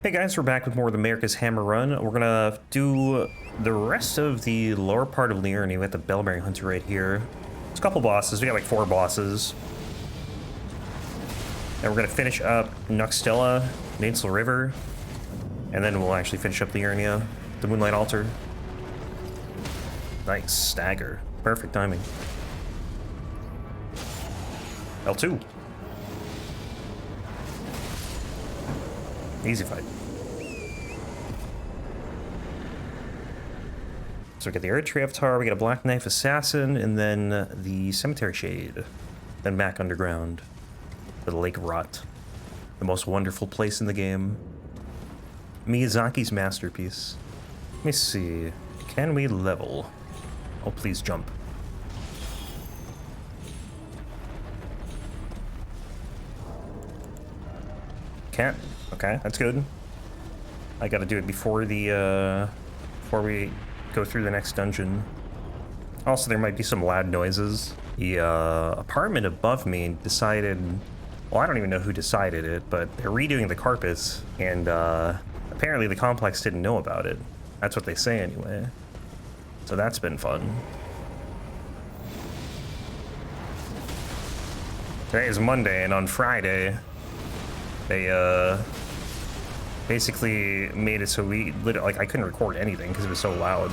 Hey guys, we're back with more of the America's Hammer Run. We're gonna do the rest of the lower part of Liurnia. We got the Bellbearing Hunter right here. There's a couple bosses. We got like 4 bosses. And we're gonna finish up Nuxtella, Naintsel River, and then we'll actually finish up Liurnia, the Moonlight Altar. Nice, stagger. Perfect timing. L2. Easy fight. So we get the Erdtree Avatar, we get a Black Knife Assassin, and then the Cemetery Shade. Then back underground to the Lake Rot, the most wonderful place in the game. Miyazaki's masterpiece. Let me see. Can we level? Oh, please jump. Can't. Okay, that's good. I gotta do it before the, before we go through the next dungeon. Also, there might be some loud noises. The, apartment above me decided, well, I don't even know who decided it, but they're redoing the carpets, and, apparently the complex didn't know about it. That's what they say anyway. So that's been fun. Today is Monday, and on Friday, they, basically made it so we like I couldn't record anything because it was so loud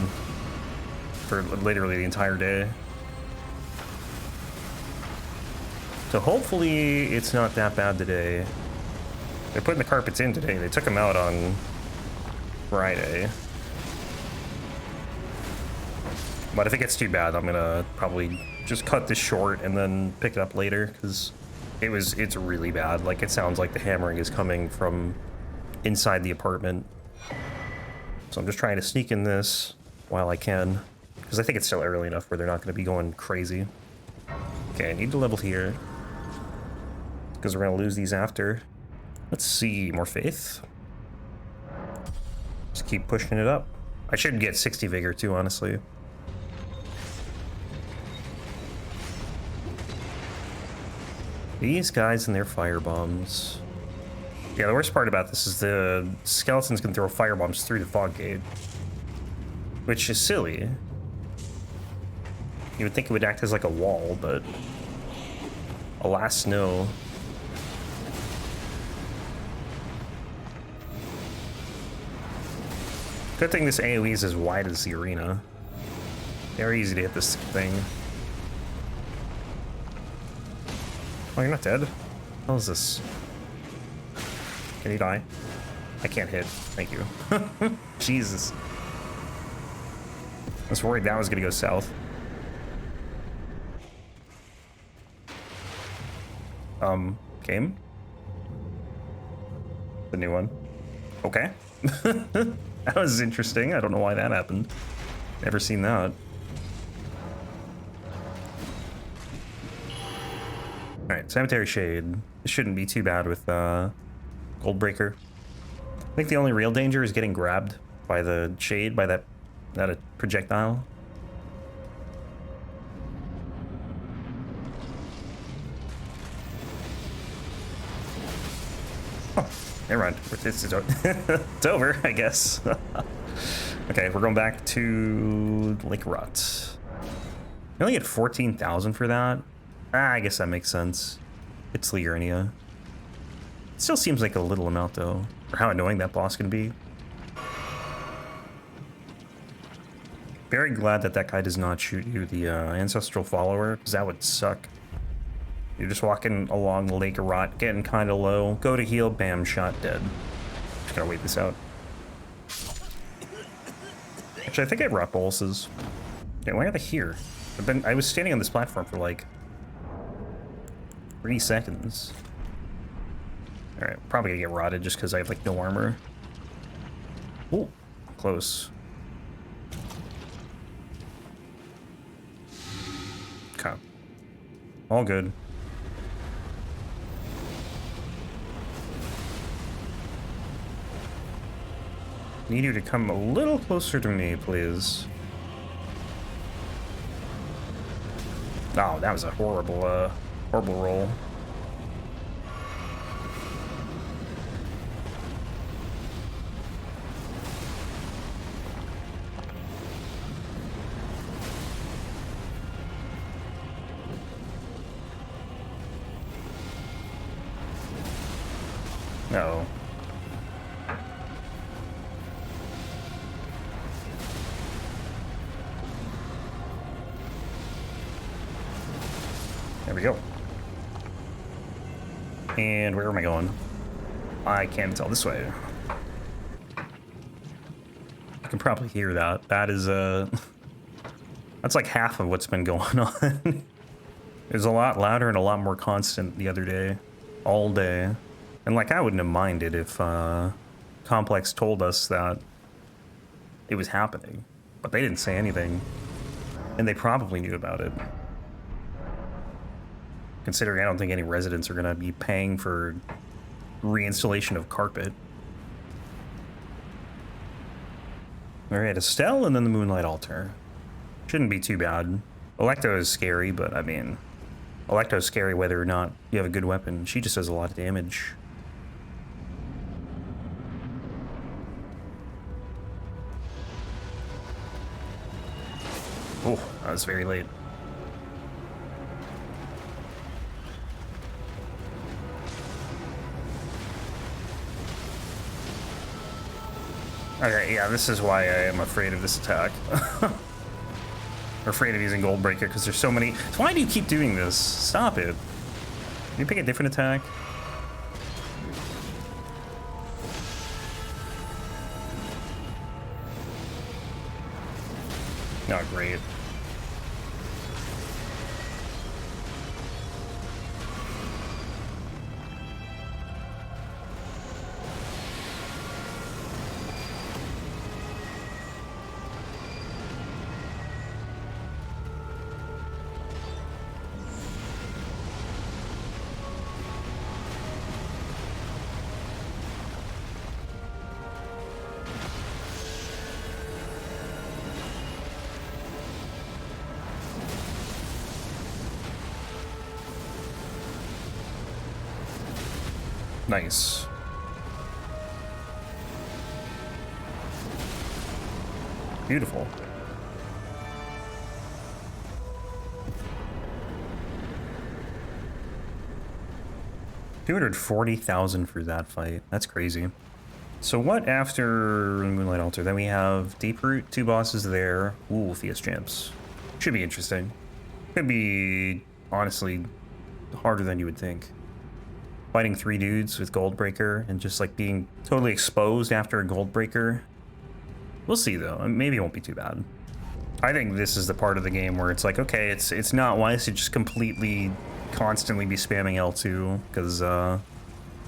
for literally the entire day. So hopefully it's not that bad today. They're putting the carpets in today. They took them out on Friday. But if it gets too bad, I'm gonna probably just cut this short and then pick it up later, because it's really bad. Like, it sounds like the hammering is coming from inside the apartment. So I'm just trying to sneak in this while I can, because I think it's still early enough where they're not going to be going crazy. Okay, I need to level here, because we're going to lose these after. Let's see, more faith. Just keep pushing it up. I should get 60 vigor too, honestly. These guys and their fire bombs. Yeah, the worst part about this is the skeletons can throw fire bombs through the fog gate, which is silly. You would think it would act as like a wall, but alas, no. Good thing this AoE is as wide as the arena. Very easy to hit this thing. Oh, you're not dead? What is this? Can you die? I can't hit. Thank you. Jesus. I was worried that was gonna go south. Game? The new one. Okay. That was interesting. I don't know why that happened. Never seen that. Alright, Cemetery Shade. This shouldn't be too bad with, Goldbreaker. I think the only real danger is getting grabbed by the shade, by that projectile. Oh, never mind. It's over, I guess. Okay, we're going back to Lake Rot. You only get 14,000 for that? I guess that makes sense. It's Liurnia. It still seems like a little amount, though, for how annoying that boss can be. Very glad that that guy does not shoot you, the ancestral follower, because that would suck. You're just walking along the Lake of Rot, getting kind of low, go to heal, bam, shot, dead. Just gotta wait this out. Actually, I think I have rot boluses. Yeah, why are they here? I was standing on this platform for like 3 seconds. Alright, probably gonna get rotted just because I have like no armor. Ooh, close. Okay. All good. Need you to come a little closer to me, please. Oh, that was a horrible, horrible roll. Uh-oh. There we go. And where am I going? I can't tell. This way. I can probably hear that. That is, that's like half of what's been going on. It was a lot louder and a lot more constant the other day. All day. And like, I wouldn't have minded if, Complex told us that it was happening. But they didn't say anything. And they probably knew about it. Considering I don't think any residents are going to be paying for reinstallation of carpet. Alright, Astel and then the Moonlight Altar. Shouldn't be too bad. Alecto is scary, but I mean, Alecto's scary whether or not you have a good weapon. She just does a lot of damage. Oh, that was very late. Okay, yeah, this is why I am afraid of this attack. Afraid of using Goldbreaker because there's so many. So why do you keep doing this? Stop it. Can you pick a different attack? Not great. Nice. Beautiful. $240,000 for that fight. That's crazy. So what after Moonlight Altar? Then we have Deeproot, 2 bosses there. Ooh, Theus Champs. Should be interesting. Could be, honestly, harder than you would think. Fighting 3 dudes with Goldbreaker and just like being totally exposed after a Goldbreaker. We'll see though. Maybe it won't be too bad. I think this is the part of the game where it's like, okay, it's not wise to just completely, constantly be spamming L2 because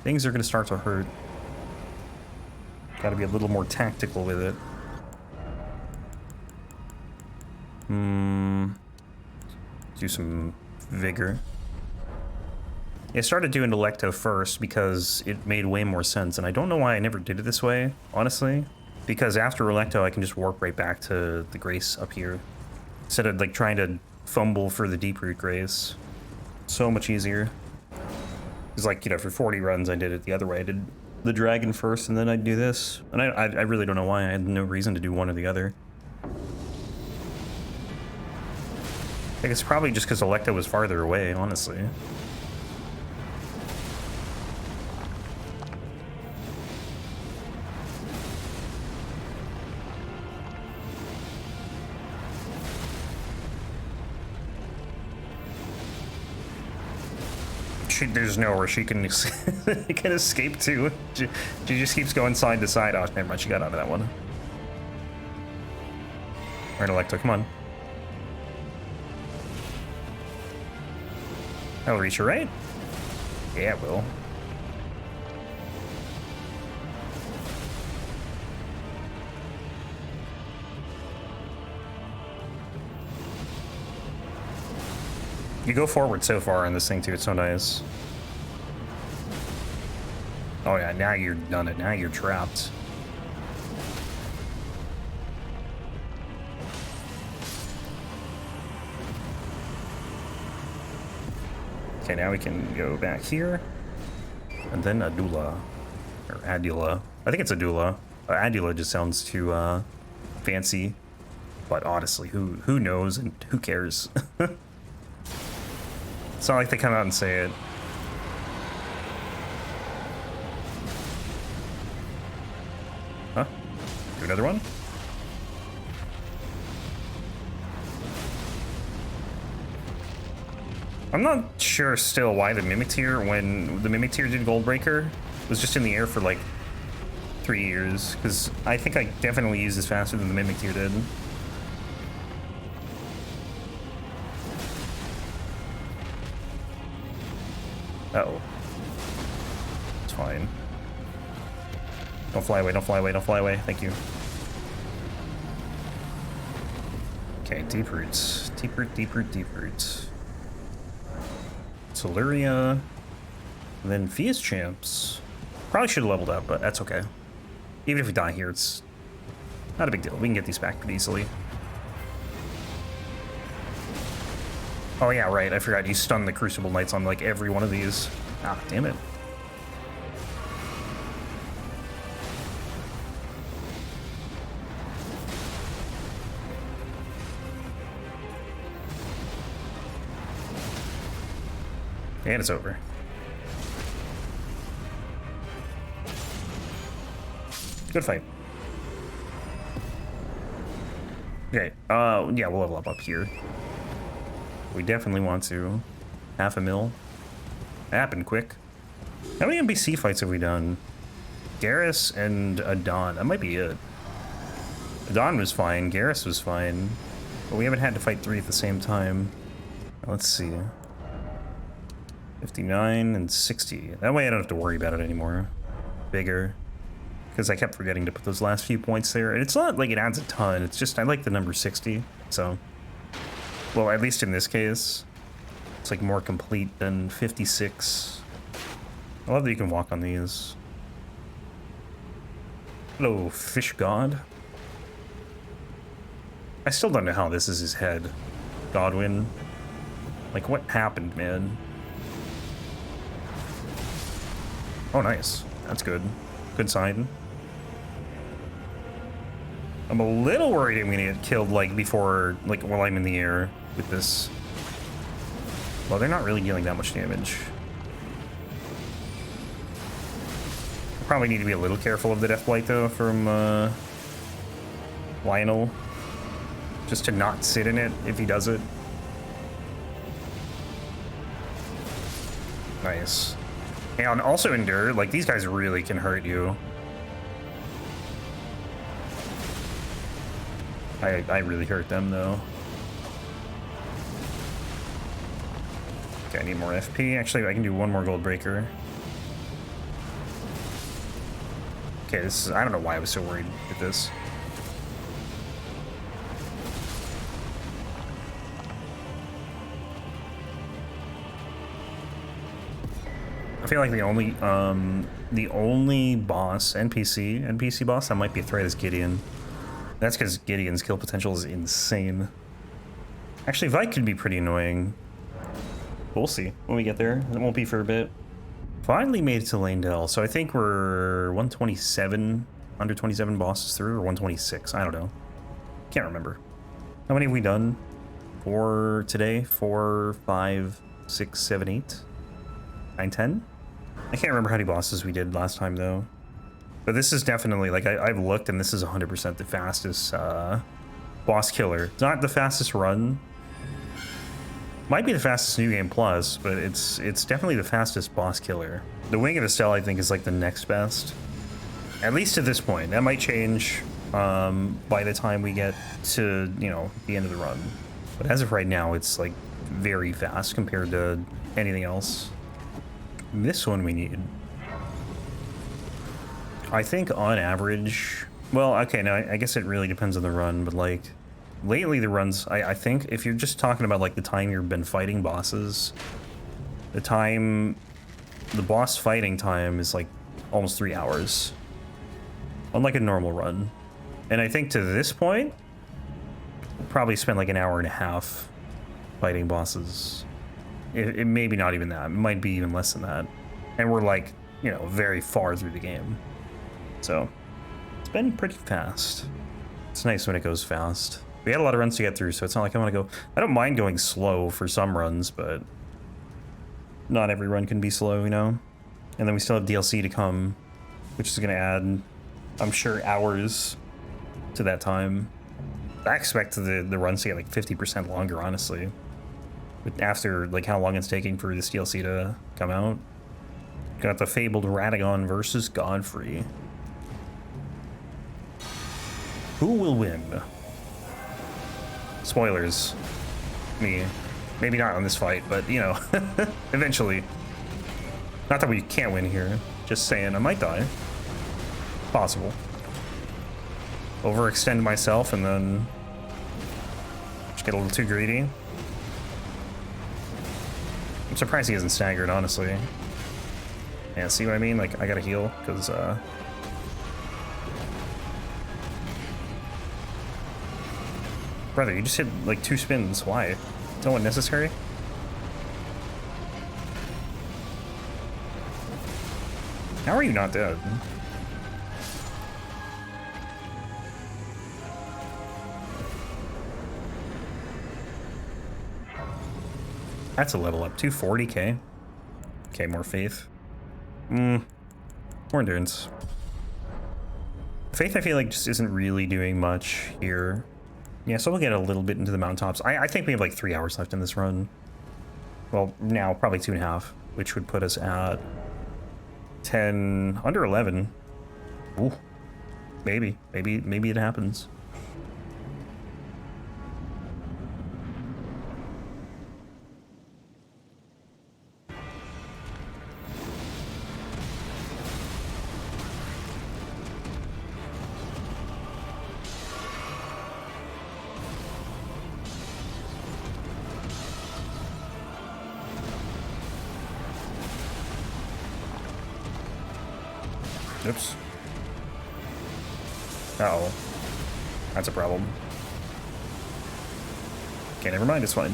things are going to start to hurt. Got to be a little more tactical with it. Do some vigor. Yeah, I started doing Alecto first because it made way more sense, and I don't know why I never did it this way, honestly. Because after Alecto, I can just warp right back to the Grace up here. Instead of like trying to fumble for the Deeproot Grace. So much easier. It's like, you know, for 40 runs I did it the other way. I did the Dragon first, and then I'd do this. And I really don't know why. I had no reason to do one or the other. I think it's probably just because Alecto was farther away, honestly. There's nowhere she can, can escape to. She just keeps going side to side. Oh, never mind, she got out of that one. Alright, Alecto, come on. That'll reach her, right? Yeah, it will. You go forward so far in this thing too, it's so nice. Oh yeah, now you're done it. Now you're trapped. Okay, now we can go back here. And then Adula. Or Adula. I think it's Adula. Adula just sounds too fancy. But honestly, who knows and who cares? It's not like they come out and say it. Huh? Do another one? I'm not sure still why the Mimic Tier, when the Mimic Tier did Goldbreaker, was just in the air for like 3 years, because I think I definitely used this faster than the Mimic Tier did. Uh-oh. It's fine. Don't fly away, don't fly away, don't fly away. Thank you. Okay, deep roots. Deep root, deep root, deep roots. Siluria. And then Fia's champs. Probably should have leveled up, but that's okay. Even if we die here, it's not a big deal. We can get these back pretty easily. Oh yeah, right. I forgot you stun the Crucible Knights on like every one of these. Ah, damn it. And it's over. Good fight. Okay, yeah, we'll level up here. We definitely want to. 500 mil. Happened quick. How many NPC fights have we done? Garrus and Adon. That might be it. Adon was fine. Garrus was fine. But we haven't had to fight 3 at the same time. Let's see. 59 and 60. That way I don't have to worry about it anymore. Bigger. Because I kept forgetting to put those last few points there. And it's not like it adds a ton. It's just I like the number 60. So, well, at least in this case, it's like more complete than 56. I love that you can walk on these. Hello, fish god. I still don't know how this is his head. Godwin. Like, what happened, man? Oh, nice. That's good. Good sign. I'm a little worried I'm gonna get killed, like, before, like, while I'm in the air with this. Well, they're not really dealing that much damage. I probably need to be a little careful of the Deathblight, though, from, Lionel. Just to not sit in it if he does it. Nice. And also endure, like, these guys really can hurt you. I really hurt them, though. Okay, I need more FP. Actually, I can do one more gold breaker. Okay, this is, I don't know why I was so worried with this. I feel like the only boss, NPC boss that might be a threat is Gideon. That's because Gideon's kill potential is insane. Actually, Vike could be pretty annoying. We'll see when we get there. It won't be for a bit. Finally made it to Lanedale, so I think we're 127, under 27 bosses through, or 126, I don't know. Can't remember. How many have we done for today? 4, 5, 6, 7, 8, 9, 10? I can't remember how many bosses we did last time, though. But this is definitely, like, I've looked, and this is 100% the fastest boss killer. It's not the fastest run. Might be the fastest New Game Plus, but it's definitely the fastest boss killer. The Wing of Astel, I think, is, like, the next best. At least at this point. That might change by the time we get to, you know, the end of the run. But as of right now, it's, like, very fast compared to anything else. This one we need. I think on average, well, okay, now I guess it really depends on the run, but like lately the runs, I think if you're just talking about like the time you've been fighting bosses, the boss fighting time is like almost 3 hours, unlike a normal run. And I think to this point, we'll probably spend like an hour and a half fighting bosses. It maybe not even that. It might be even less than that. And we're like, you know, very far through the game. So, it's been pretty fast. It's nice when it goes fast. We had a lot of runs to get through, so it's not like I want to go... I don't mind going slow for some runs, but not every run can be slow, you know? And then we still have DLC to come, which is going to add I'm sure, hours to that time. I expect the runs to get like 50% longer, honestly. But after like how long it's taking for this DLC to come out. Got the fabled Radagon versus Godfrey. Who will win? Spoilers. Me. Maybe not on this fight, but you know, eventually. Not that we can't win here. Just saying, I might die. Possible. Overextend myself and then just get a little too greedy. I'm surprised he isn't staggered, honestly. Yeah, see what I mean? Like, I gotta heal, because, brother, you just hit, like, 2 spins. Why? Is that unnecessary? How are you not dead? That's a level up. 240k. Okay, more faith. More endurance. Faith, I feel like, just isn't really doing much here. Yeah, so we'll get a little bit into the mountaintops. I think we have like 3 hours left in this run. Well, now probably 2.5, which would put us at 10, under 11. Ooh, maybe it happens. Oops. Uh-oh. That's a problem. Okay, never mind, it's fine.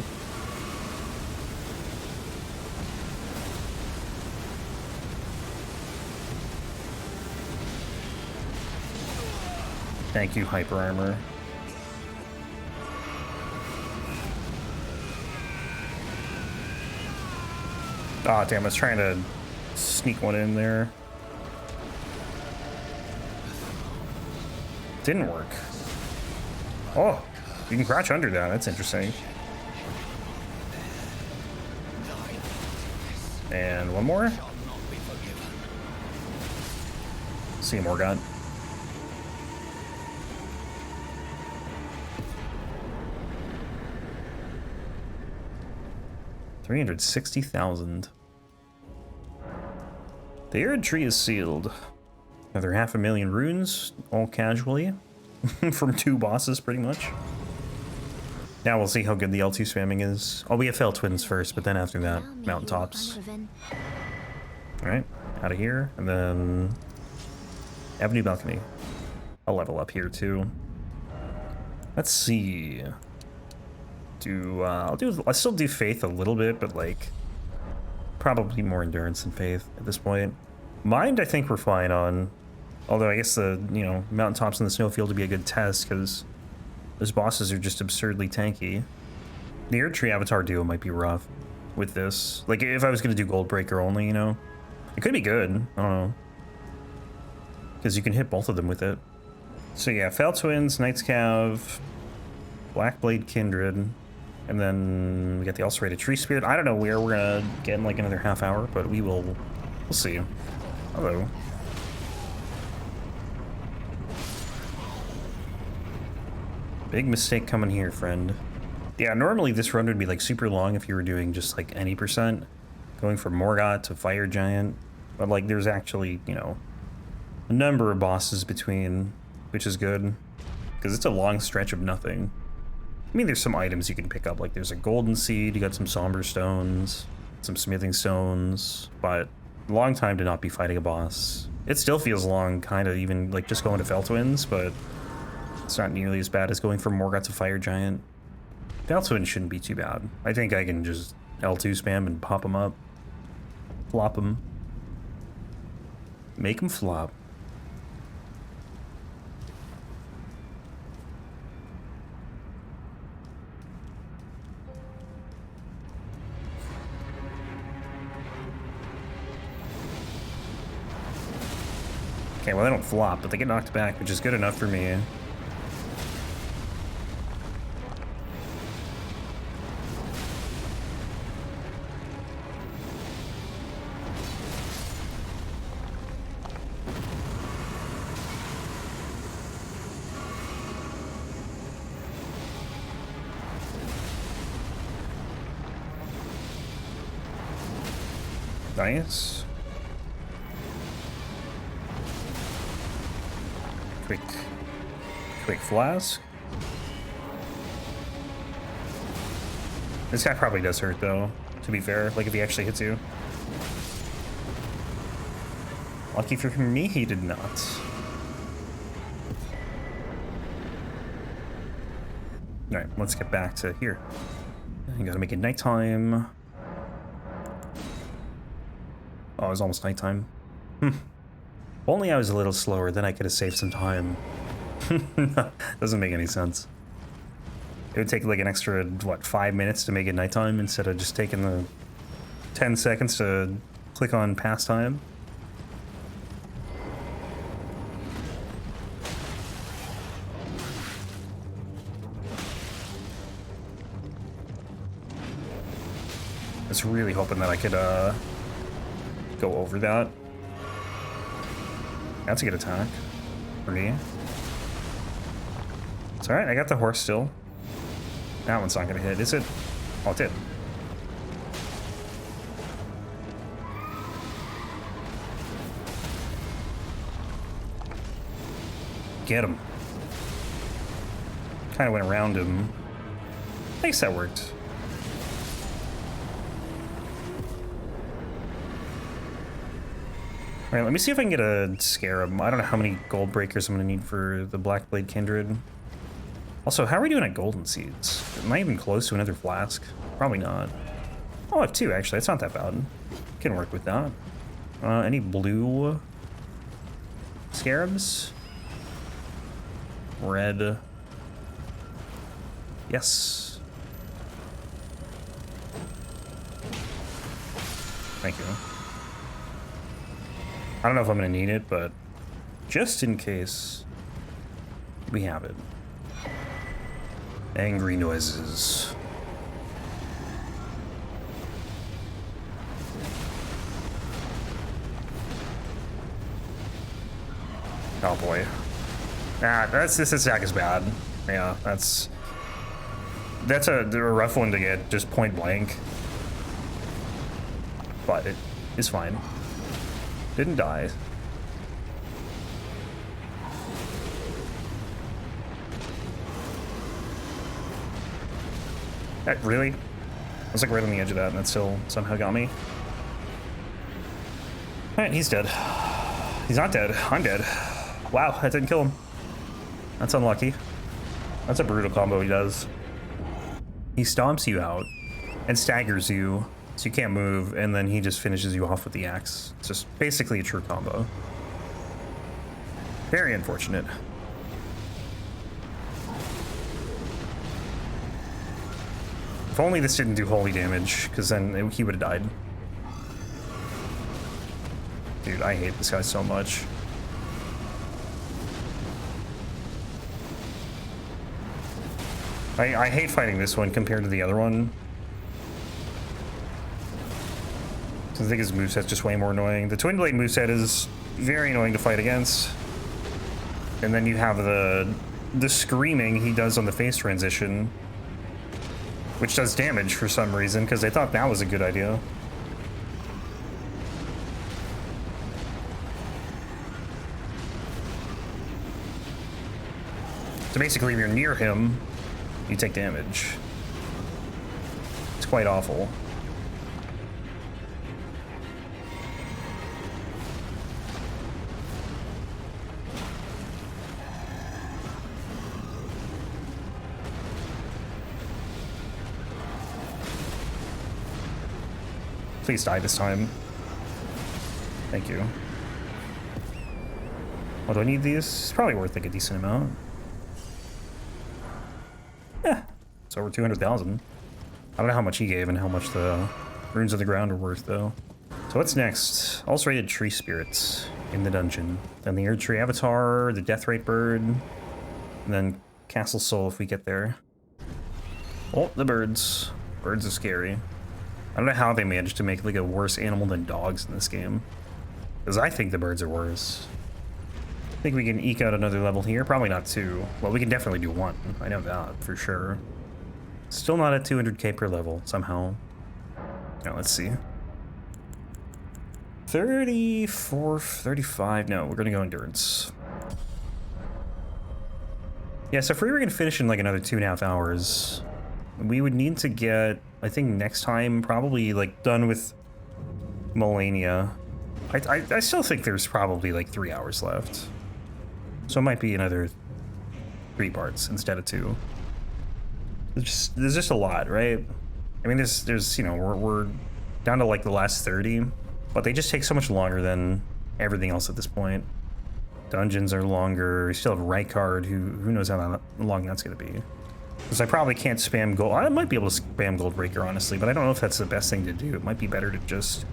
Thank you, Hyper Armor. Ah, damn, I was trying to sneak one in there. Didn't work. Oh, you can crouch under that. That's interesting. And one more. See Morgott. $360,000. The Erdtree is sealed. Another 500,000 runes, all casually, from 2 bosses, pretty much. Now we'll see how good the L2 spamming is. Oh, we have Fell Twins first, but then after that, Mountaintops. Alright, out of here, and then Avenue Balcony. I'll level up here, too. Let's see. I'll still do Faith a little bit, but, like, probably more Endurance than Faith at this point. Mind, I think we're fine on. Although I guess the, you know, Mountaintops and the Snowfield would be a good test, because those bosses are just absurdly tanky. The Erdtree Avatar duo might be rough with this. Like, if I was going to do Goldbreaker only, you know? It could be good. I don't know. Because you can hit both of them with it. So yeah, Fell Twins, Knight's Cav, Blackblade Kindred, and then we got the Ulcerated Tree Spirit. I don't know where we're going to get in like another half hour, but we'll see. Hello. Big mistake coming here, friend. Yeah, normally this run would be like super long if you were doing just like any percent, going from Morgott to Fire Giant, but like there's actually, you know, a number of bosses between, which is good, because it's a long stretch of nothing. I mean, there's some items you can pick up, like there's a Golden Seed, you got some Somber Stones, some Smithing Stones, but long time to not be fighting a boss. It still feels long, kind of, even like just going to Fell Twins, but it's not nearly as bad as going from Morgott to Fire Giant. Fell Twins shouldn't be too bad. I think I can just L2 spam and pop them up. Flop them. Make them flop. Okay, well, they don't flop, but they get knocked back, which is good enough for me. Nice. Quick flask. This guy probably does hurt though, to be fair, like if he actually hits you. Lucky for me, he did not. Alright, let's get back to here. You gotta make it nighttime. Oh, it was almost nighttime. If only I was a little slower, then I could have saved some time. Doesn't make any sense. It would take like an extra, what, 5 minutes to make it nighttime instead of just taking the 10 seconds to click on pastime. I was really hoping that I could go over that. That's a good attack for me. It's alright, I got the horse still. That one's not gonna hit, is it? Oh, it did. Get him. Kind of went around him. I guess that worked. Alright, let me see if I can get a Scarab. I don't know how many gold breakers I'm gonna need for the Blackblade Kindred. Also, how are we doing at golden seeds? Am I even close to another flask? Probably not. Oh, I have 2 actually. It's not that bad. Can work with that. Any blue scarabs? Red. Yes. Thank you. I don't know if I'm gonna need it, but just in case, we have it. Angry noises. Oh boy. Ah, this attack is bad. Yeah, that's a rough one to get just point blank. But it is fine. Didn't die. Really? I was like right on the edge of that and that still somehow got me. Alright, he's dead. He's not dead. I'm dead. Wow, that didn't kill him. That's unlucky. That's a brutal combo he does. He stomps you out and staggers you so you can't move, and then he just finishes you off with the axe. It's just basically a true combo. Very unfortunate. If only this didn't do holy damage, because then he would have died. Dude, I hate this guy so much. I hate fighting this one compared to the other one. I think his moveset's just way more annoying. The Twin Blade moveset is very annoying to fight against. And then you have the screaming he does on the face transition, which does damage for some reason, because I thought that was a good idea. So basically, if you're near him, you take damage. It's quite awful. Please die this time. Thank you. What do I need these? It's probably worth like a decent amount. Yeah, it's over 200,000. I don't know how much he gave and how much the runes of the ground are worth though. So what's next? Ulcerated tree spirits. in the dungeon. Then the Erdtree Avatar, the Deathrite Bird, and then Castle Soul if we get there. Oh, the birds. Birds are scary. I don't know how they managed to make like a worse animal than dogs in this game. Because I think the birds are worse. I think we can eke out another level here. Probably not 2. Well, we can definitely do 1. I know that for sure. Still not at 200k per level somehow. Now let's see. 34, 35. No, we're gonna go endurance. Yeah, so if we were gonna finish in like another 2.5 hours, we would need to get, I think next time, probably like done with Melania. I still think there's probably like 3 hours left. So it might be another 3 parts instead of 2. There's just a lot, right? I mean, there's you know, we're down to like the last 30, but they just take so much longer than everything else at this point. Dungeons are longer. We still have Rite card. Who knows how long that's gonna be? Because I probably can't spam gold. I might be able to spam Goldbreaker, honestly, but I don't know if that's the best thing to do. It might be better to just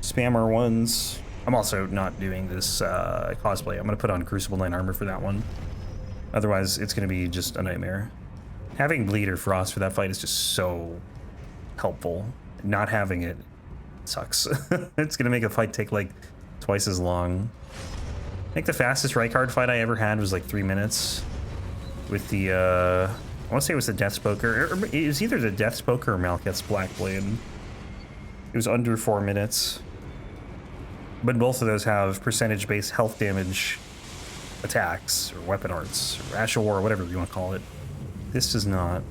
spam our ones. I'm also not doing this cosplay. I'm gonna put on Crucible 9 armor for that one. Otherwise, it's gonna be just a nightmare. Having Bleed or Frost for that fight is just so helpful. Not having it sucks. It's gonna make a fight take like twice as long. I think the fastest Rite card fight I ever had was like 3 minutes with the I want to say it was the Deathspoker. It was either the Deathspoker or Malekith's Blackblade. It was under 4 minutes. But both of those have percentage-based health damage attacks, or weapon arts, or Ash of War, whatever you want to call it. This does not.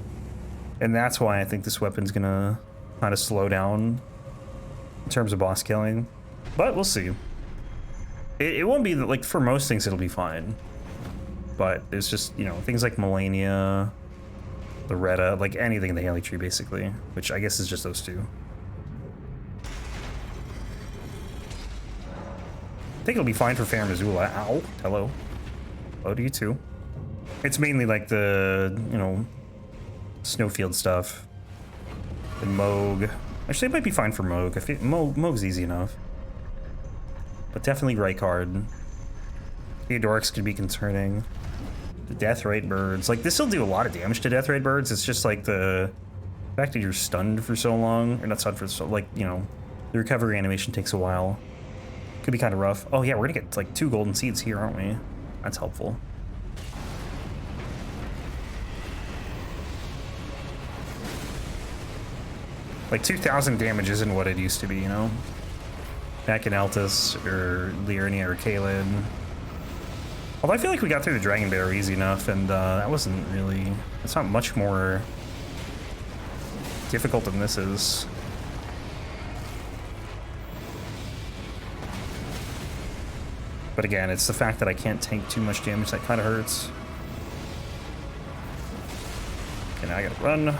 And that's why I think this weapon's gonna kind of slow down in terms of boss killing. But we'll see. It won't be, like, for most things it'll be fine. But there's just, you know, things like Melania, Loretta, like anything in the Haligtree basically, which I guess is just those 2. I think it'll be fine for Farum Azula. Ow. Hello. Hello to you too. It's mainly like the, you know, Snowfield stuff. And Moog. Actually, it might be fine for Moog. Moog's easy enough. But definitely Rite card. Theodorix could be concerning. The Deathrite Birds. Like, this will do a lot of damage to Deathrite Birds. It's just like the fact that you're stunned for so long. Or not stunned for so, like, you know, the recovery animation takes a while. Could be kind of rough. Oh yeah, we're gonna get like 2 golden seeds here, aren't we? That's helpful. Like 2,000 damage isn't what it used to be, you know? Back in Altus or Liurnia or Caelid. Although I feel like we got through the Dragon Bear easy enough, and that wasn't really... It's not much more difficult than this is. But again, it's the fact that I can't tank too much damage that kind of hurts. Okay, now I gotta run.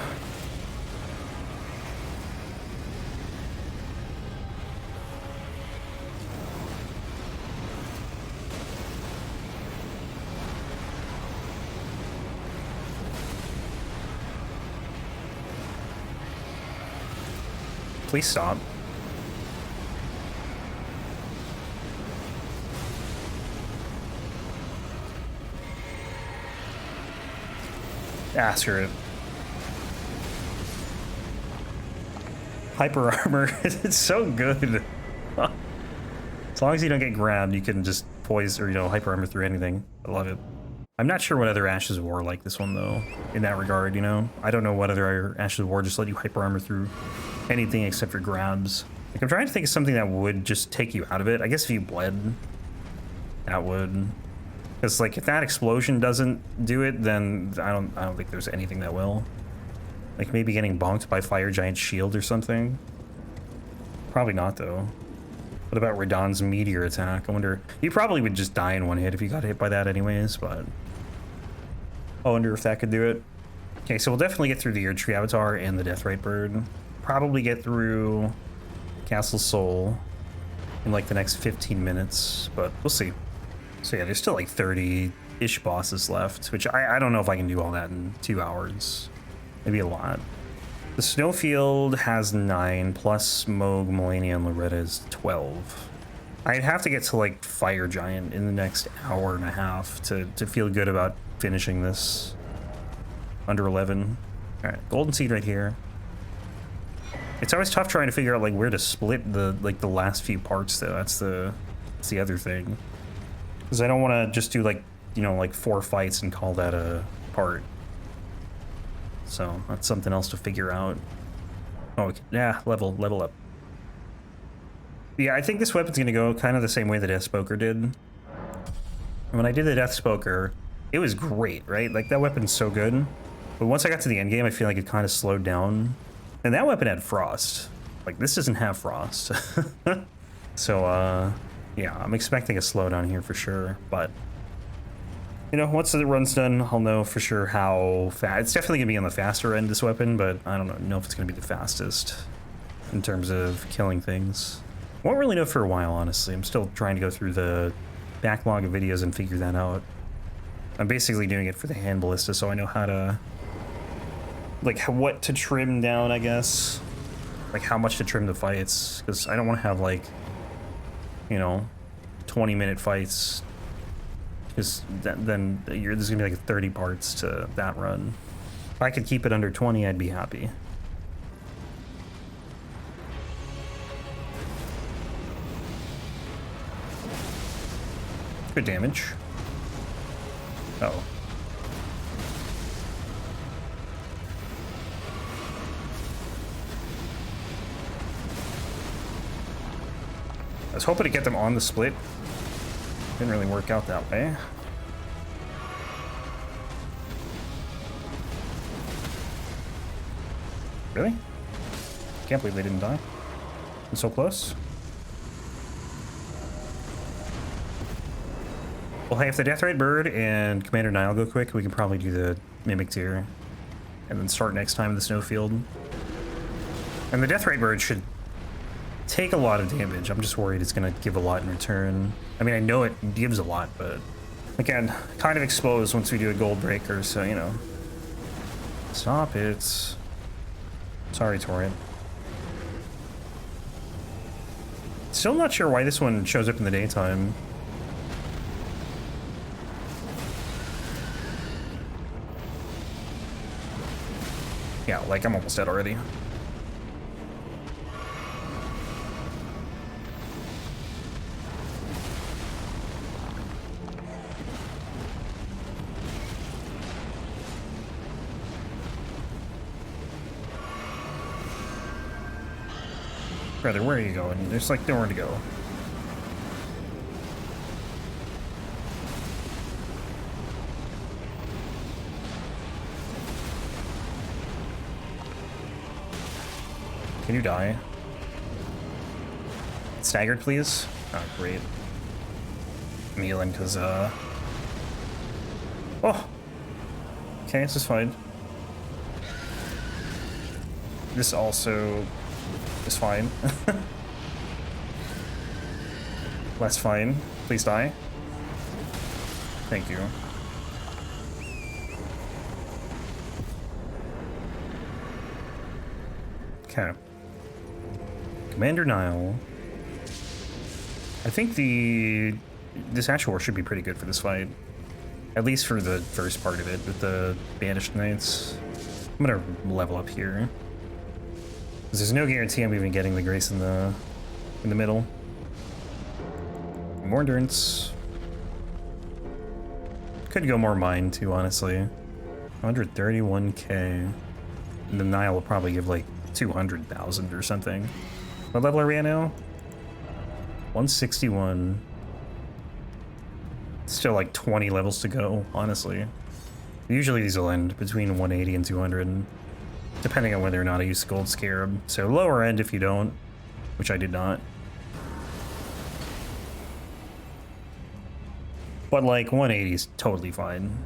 Please stop. Ah, screw it. Hyper armor, it's so good. As long as you don't get grabbed, you can just poise or, you know, hyper armor through anything. I love it. I'm not sure what other Ashes of War like this one though, in that regard, you know? I don't know what other Ashes of War just let you hyper armor through anything except for grabs. Like, I'm trying to think of something that would just take you out of it. I guess if you bled, that would. Because, like, if that explosion doesn't do it, then I don't think there's anything that will. Like, maybe getting bonked by Fire Giant's shield or something. Probably not, though. What about Radahn's meteor attack? I wonder... You probably would just die in one hit if you got hit by that anyways, but... I wonder if that could do it. Okay, so we'll definitely get through the Erdtree Avatar and the Deathrite Bird. Probably get through Castle Soul in, like, the next 15 minutes, but we'll see. So yeah, there's still like 30-ish bosses left, which I don't know if I can do all that in 2 hours. Maybe a lot. The Snowfield has 9, plus Moog, Melania, and Loretta is 12. I'd have to get to like Fire Giant in the next hour and a half to feel good about finishing this under 11. All right, golden seed right here. It's always tough trying to figure out like where to split the last few parts though. That's the other thing. Because I don't want to just do like, you know, like 4 fights and call that a part. So that's something else to figure out. Oh, okay. Yeah, level up. Yeah, I think this weapon's gonna go kind of the same way the Death Spoker did. When I did the Death Spoker, it was great, right? Like that weapon's so good. But once I got to the end game, I feel like it kind of slowed down. And that weapon had frost. Like this doesn't have frost. So yeah, I'm expecting a slowdown here for sure, but you know, once the run's done, I'll know for sure how fast. It's definitely gonna be on the faster end, this weapon, but I don't know if it's gonna be the fastest in terms of killing things. Won't really know for a while, honestly. I'm still trying to go through the backlog of videos and figure that out. I'm basically doing it for the hand ballista, so I know how to, like, what to trim down, I guess. Like, how much to trim the fights, because I don't want to have, like, you know, 20-minute fights, because then there's gonna be like 30 parts to that run. If I could keep it under 20, I'd be happy. Good damage. Uh-oh. I was hoping to get them on the split. Didn't really work out that way. Really? Can't believe they didn't die. I'm so close. Well, hey, if the Deathrite Bird and Commander Niall go quick, we can probably do the Mimic Tier and then start next time in the snowfield. And the Deathrite Bird should take a lot of damage. I'm just worried it's going to give a lot in return. I mean, I know it gives a lot, but again, kind of exposed once we do a gold breaker, so, you know. Stop it. Sorry, Torrent. Still not sure why this one shows up in the daytime. Yeah, like, I'm almost dead already. Brother, where are you going? There's, like, nowhere to go. Can you die? Staggered, please? Oh, great. I'm healing because, Oh! Okay, this is fine. This also is fine. That's fine. Please die. Thank you. Okay. Commander Niall. I think this Ashore should be pretty good for this fight. At least for the first part of it with the Banished Knights. I'm gonna level up here. Because there's no guarantee I'm even getting the Grace in the middle. More endurance. Could go more mine too, honestly. 131k. And the Niall will probably give like 200,000 or something. What level are we at now? 161. Still like 20 levels to go, honestly. Usually these will end between 180 and 200, depending on whether or not I use Gold Scarab. So lower end if you don't, which I did not. But like 180 is totally fine.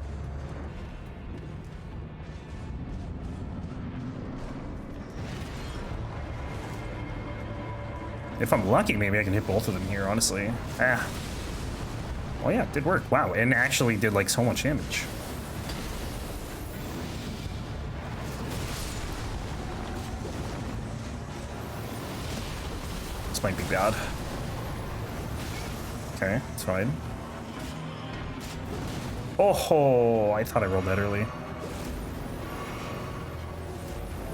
If I'm lucky, maybe I can hit both of them here, honestly. Ah. Oh yeah, it did work. Wow, and actually did like so much damage. This might be bad. Okay, it's fine. Oh, I thought I rolled that early.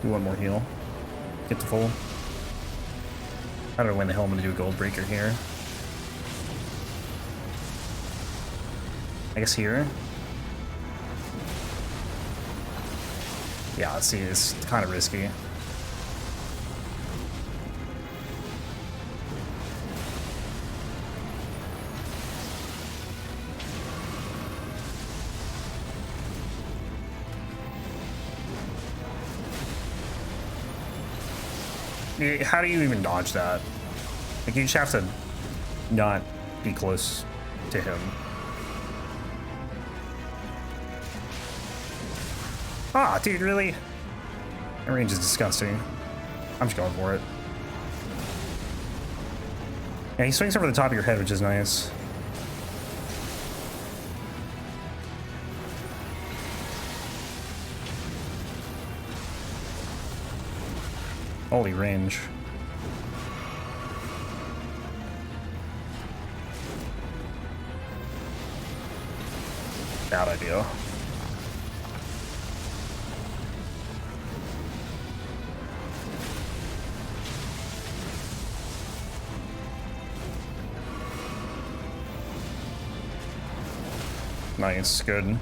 Do one more heal. Get to full. I don't know when the hell I'm gonna do a gold breaker here. I guess here. Yeah, let's see, it's kind of risky. How do you even dodge that? Like, you just have to not be close to him. Ah, dude, really? That range is disgusting. I'm just going for it. Yeah, he swings over the top of your head, which is nice. Holy range. Bad idea. Nice, good.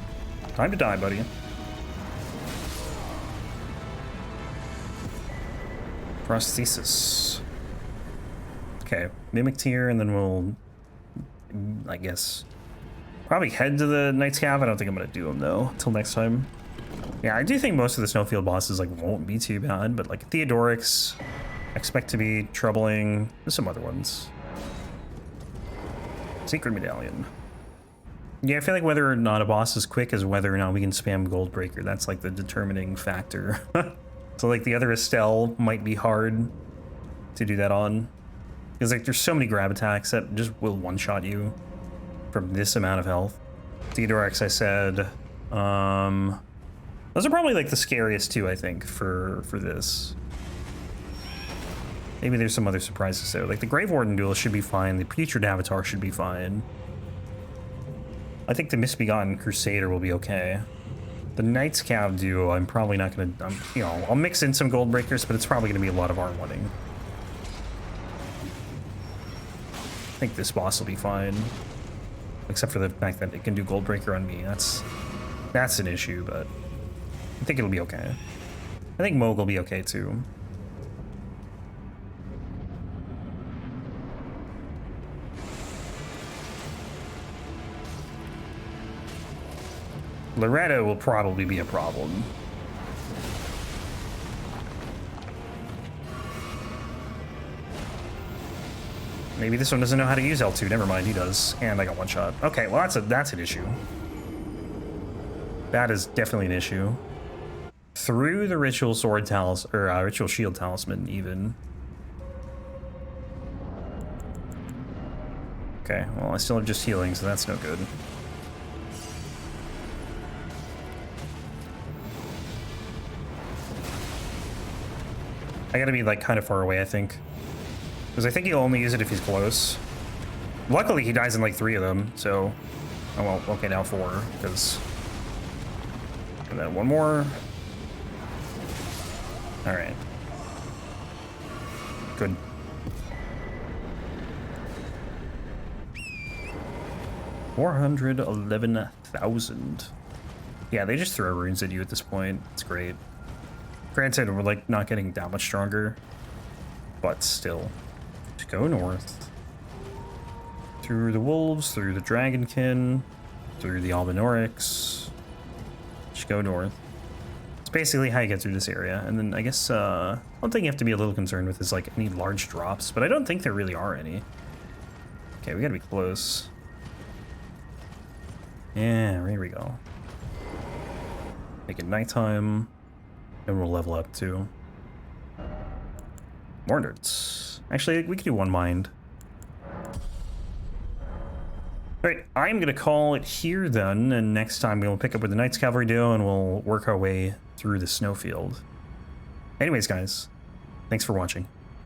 Time to die, buddy. Prosthesis. Okay, Mimic Tier, and then we'll, I guess, probably head to the Knight's Cav. I don't think I'm gonna do them though, till next time. Yeah, I do think most of the Snowfield bosses like won't be too bad, but like Theodoric's, I expect to be troubling. There's some other ones. Secret Medallion. Yeah, I feel like whether or not a boss is quick is whether or not we can spam Goldbreaker. That's like the determining factor. So like the other Astel might be hard to do that on. Because like there's so many grab attacks that just will one-shot you from this amount of health. Theodorix, I said. Those are probably like the scariest two, I think, for this. Maybe there's some other surprises there. Like the Grave Warden duel should be fine. The Putrid Avatar should be fine. I think the Misbegotten Crusader will be okay. The Knight's Cav duo, I'm probably not gonna, you know, I'll mix in some gold breakers, but it's probably gonna be a lot of R1ing. I think this boss will be fine. Except for the fact that it can do gold breaker on me. That's an issue, but I think it'll be okay. I think Moog will be okay too. Loretta will probably be a problem. Maybe this one doesn't know how to use L2. Never mind, he does. And I got one shot. Okay, well that's an issue. That is definitely an issue. Through the Ritual Sword Talisman, or Ritual Shield Talisman, even. Okay, well I still have just healing, so that's no good. I gotta be like kind of far away, I think. Because I think he'll only use it if he's close. Luckily, he dies in like 3 of them, so... Oh, well, okay, now 4, because... And then one more. Alright. Good. $411,000. Yeah, they just throw runes at you at this point. It's great. Granted, we're like not getting that much stronger, but still. Just go north. Through the wolves, through the Dragonkin, through the Albinorix. Just go north. It's basically how you get through this area. And then I guess one thing you have to be a little concerned with is like any large drops, but I don't think there really are any. Okay, we gotta be close. Yeah, here we go. Make it nighttime. And we'll level up too. More nerds. Actually, we could do one mind. Alright, I'm going to call it here then, and next time we'll pick up with the Knight's Cavalry duo and we'll work our way through the snowfield. Anyways, guys, thanks for watching.